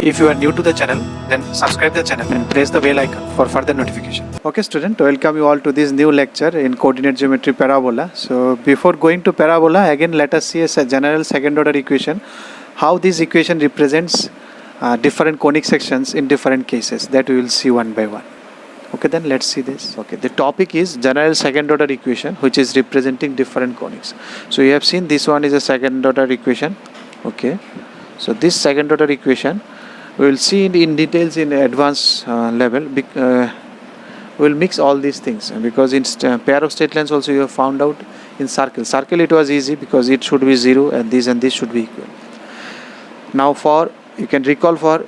If you are new to the channel, then subscribe the channel and press the bell icon for further notification. Okay student, welcome you all to this new lecture in coordinate geometry parabola. So before going to parabola, again let us see a general second order equation, how this equation represents different conic sections in different cases, that we will see one by one. Okay, then let's see this. Okay, the topic is general second order equation which is representing different conics. So you have seen this one is a second order equation. Okay, so this second order equation we will see in details in advanced level. We will mix all these things, because in pair of straight lines also you have found out in circle it was easy because it should be 0 and this should be equal. Now for, you can recall, for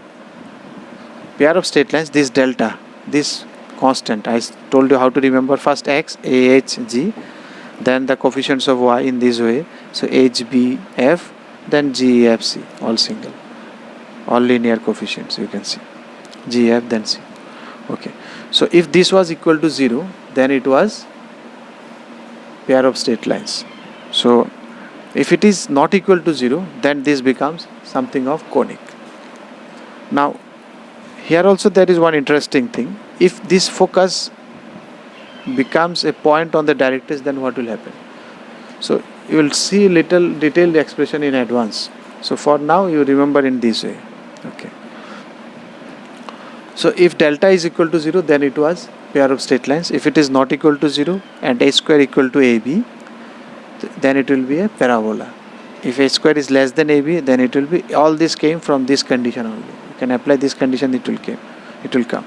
pair of straight lines, this delta, this constant, I told you how to remember. First x, a, h, g, then the coefficients of y in this way. So h, b, f, then g, e, f, c, all single, all linear coefficients you can see, g, f, then c. Okay, so if this was equal to 0, then it was pair of straight lines. So if it is not equal to 0, then this becomes something of conic. Now here also there is one interesting thing. If this focus becomes a point on the directrix, then what will happen? So you will see little detailed expression in advance. So for now you remember in this way. Okay, so if delta is equal to 0, then it was pair of straight lines. If it is not equal to 0 and h square equal to ab, then it will be a parabola. If h square is less than ab, then it will be, all this came from this condition only. You can apply this condition, it will come.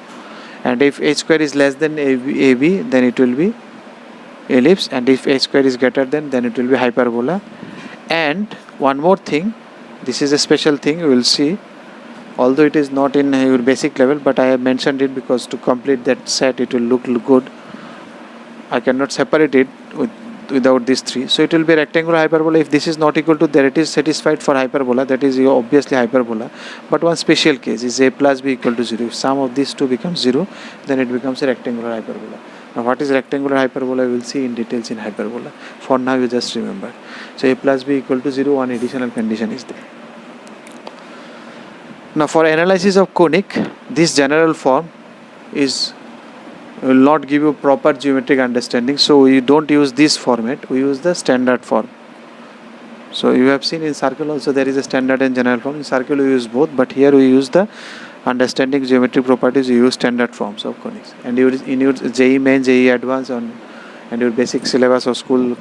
And if h square is less than ab, then it will be ellipse, and if h square is greater than, then it will be hyperbola. And one more thing, this is a special thing you will see, although it is not in your basic level, but I have mentioned it because to complete that set it will look good. I cannot separate it without these three. So it will be rectangular hyperbola. If this is not equal to, there it is satisfied for hyperbola, that is obviously hyperbola. But one special case is a plus b equal to 0. If sum of these two becomes 0, then it becomes a rectangular hyperbola. Now what is rectangular hyperbola, we will see in details in hyperbola. For now you just remember. So a plus b equal to 0, one additional condition is there. Now for analysis of conic, this general form will not give you proper geometric understanding, so we don't use this format, we use the standard form. So you have seen in circle also there is a standard and general form. In circle we use both, but here we use the understanding geometric properties, you use standard forms of conics. And in your JEE main, JEE advanced and your basic syllabus or school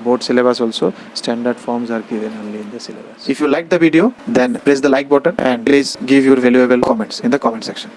board syllabus also, standard forms are given only in the syllabus. If you like the video, then press the like button and please give your valuable comments in the comment section.